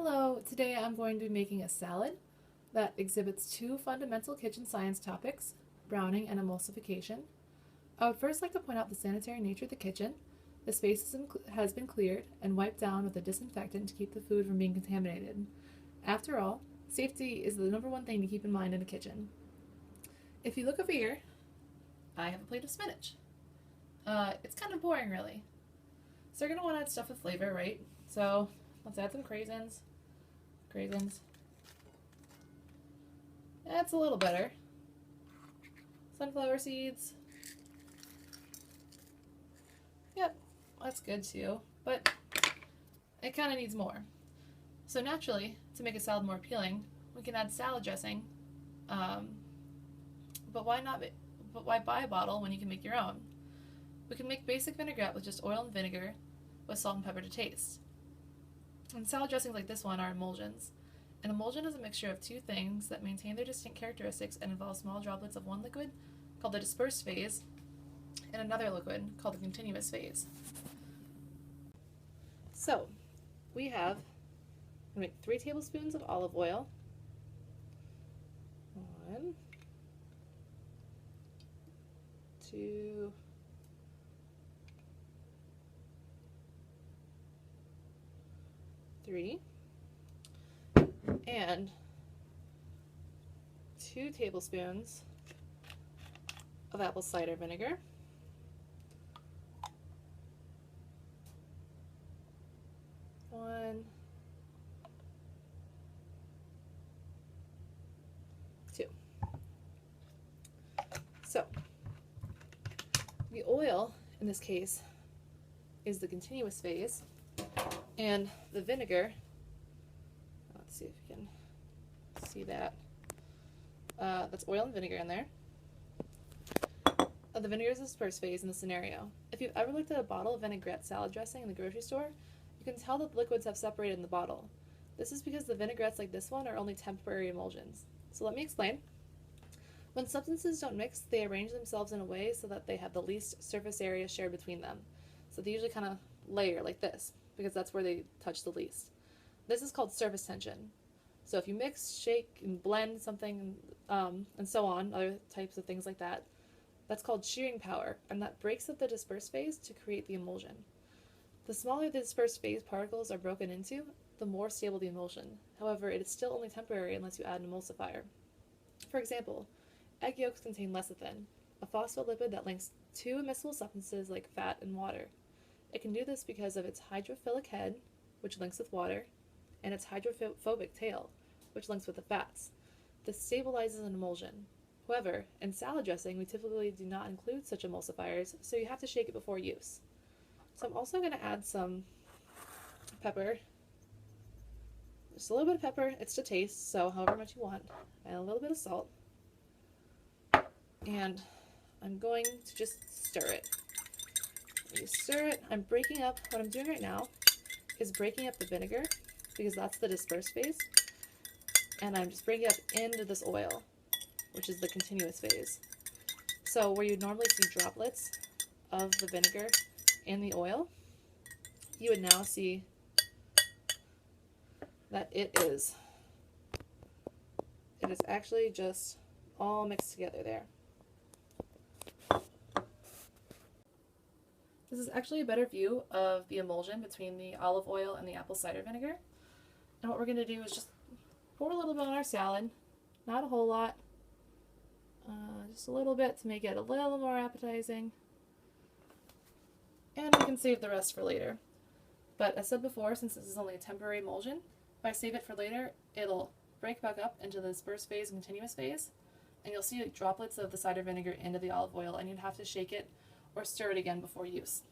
Hello, today I'm going to be making a salad that exhibits two fundamental kitchen science topics, browning and emulsification. I would first like to point out the sanitary nature of the kitchen. The space has been cleared and wiped down with a disinfectant to keep the food from being contaminated. After all, safety is the number one thing to keep in mind in a kitchen. If you look over here, I have a plate of spinach. It's kind of boring, really. So you're going to want to add stuff with flavor, right? So let's add some craisins. That's a little better. Sunflower seeds. Yep, that's good too, but it kind of needs more. So naturally, to make a salad more appealing, we can add salad dressing. But why buy a bottle when you can make your own? We can make basic vinaigrette with just oil and vinegar with salt and pepper to taste. And salad dressings like this one are emulsions. An emulsion is a mixture of two things that maintain their distinct characteristics and involve small droplets of one liquid, called the dispersed phase, and another liquid, called the continuous phase. So, we have, I'm going to make 3 tablespoons of olive oil. 1, 2, 3, and 2 tablespoons of apple cider vinegar. 1, 2. So, the oil, in this case, is the continuous phase, and the vinegar, let's see if you can see that, that's oil and vinegar in there. The vinegar is the dispersed phase in the scenario. If you've ever looked at a bottle of vinaigrette salad dressing in the grocery store, you can tell that the liquids have separated in the bottle. This is because the vinaigrettes like this one are only temporary emulsions. So let me explain. When substances don't mix, they arrange themselves in a way so that they have the least surface area shared between them. So they usually kind of layer like this, because that's where they touch the least. This is called surface tension. So if you mix, shake, and blend something, and so on, other types of things like that, that's called shearing power, and that breaks up the dispersed phase to create the emulsion. The smaller the dispersed phase particles are broken into, the more stable the emulsion. However, it is still only temporary unless you add an emulsifier. For example, egg yolks contain lecithin, a phospholipid that links two immiscible substances like fat and water. It can do this because of its hydrophilic head, which links with water, and its hydrophobic tail, which links with the fats. This stabilizes an emulsion. However, in salad dressing, we typically do not include such emulsifiers, so you have to shake it before use. So I'm also going to add some pepper. Just a little bit of pepper. It's to taste, so however much you want. And a little bit of salt. And I'm going to just stir it. You stir it. I'm breaking up. What I'm doing right now is breaking up the vinegar, because that's the dispersed phase. And I'm just bringing it up into this oil, which is the continuous phase. So where you normally see droplets of the vinegar in the oil, you would now see that it is actually just all mixed together there. This is actually a better view of the emulsion between the olive oil and the apple cider vinegar. And what we're going to do is just pour a little bit on our salad, not a whole lot, just a little bit to make it a little more appetizing. And we can save the rest for later. But as said before, since this is only a temporary emulsion, if I save it for later, it'll break back up into the dispersed phase and continuous phase, and you'll see droplets of the cider vinegar into the olive oil, and you'd have to shake it or stir it again before use.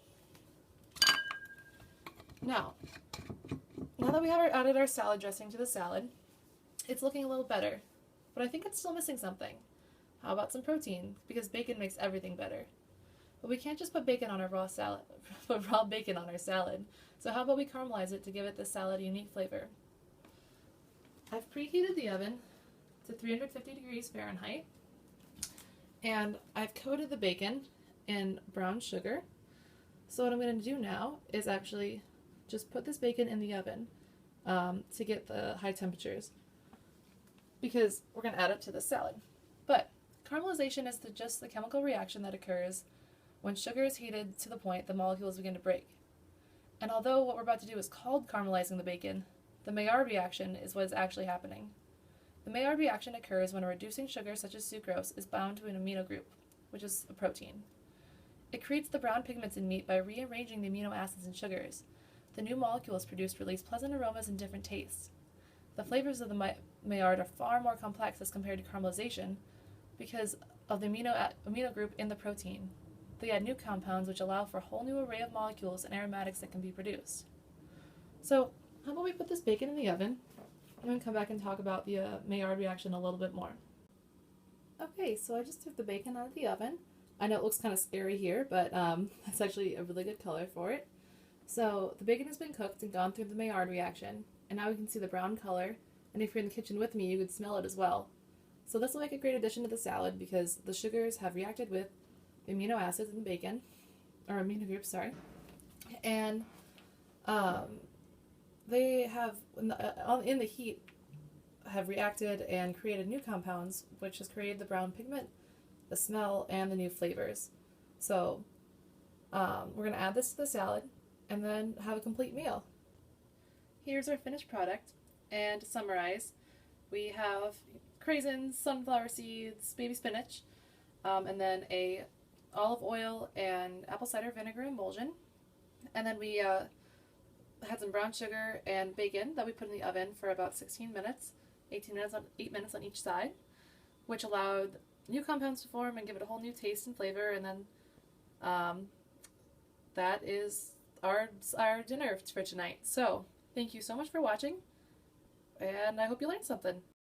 Now that we have added our salad dressing to the salad, it's looking a little better, but I think it's still missing something. How about some protein? Because bacon makes everything better. But we can't just put bacon on our raw bacon on our salad. So how about we caramelize it to give it this salad a unique flavor? I've preheated the oven to 350 degrees Fahrenheit, and I've coated the bacon in brown sugar. So what I'm going to do now is actually just put this bacon in the oven. to get the high temperatures, because we're going to add it to the salad. But caramelization is just the chemical reaction that occurs when sugar is heated to the point the molecules begin to break. And although what we're about to do is called caramelizing the bacon, the Maillard reaction is what is actually happening. The Maillard reaction occurs when a reducing sugar such as sucrose is bound to an amino group, which is a protein. It creates the brown pigments in meat by rearranging the amino acids and sugars. The new molecules produced release pleasant aromas and different tastes. The flavors of the Maillard are far more complex as compared to caramelization because of the amino group in the protein. They add new compounds which allow for a whole new array of molecules and aromatics that can be produced. So, how about we put this bacon in the oven and then come back and talk about the Maillard reaction a little bit more. Okay, so I just took the bacon out of the oven. I know it looks kind of scary here, but it's actually a really good color for it. So the bacon has been cooked and gone through the Maillard reaction, and now we can see the brown color, and if you're in the kitchen with me, you could smell it as well. So this will make a great addition to the salad because the sugars have reacted with the amino acids in the bacon, or amino groups, sorry, and they have, in the heat, have reacted and created new compounds, which has created the brown pigment, the smell, and the new flavors. So we're going to add this to the salad and then have a complete meal. Here's our finished product, and to summarize, we have craisins, sunflower seeds, baby spinach, and then a olive oil and apple cider vinegar emulsion, and then we had some brown sugar and bacon that we put in the oven for about 16 minutes, 8 minutes on each side, which allowed new compounds to form and give it a whole new taste and flavor. And then that is our dinner for tonight. So thank you so much for watching, and I hope you learned something.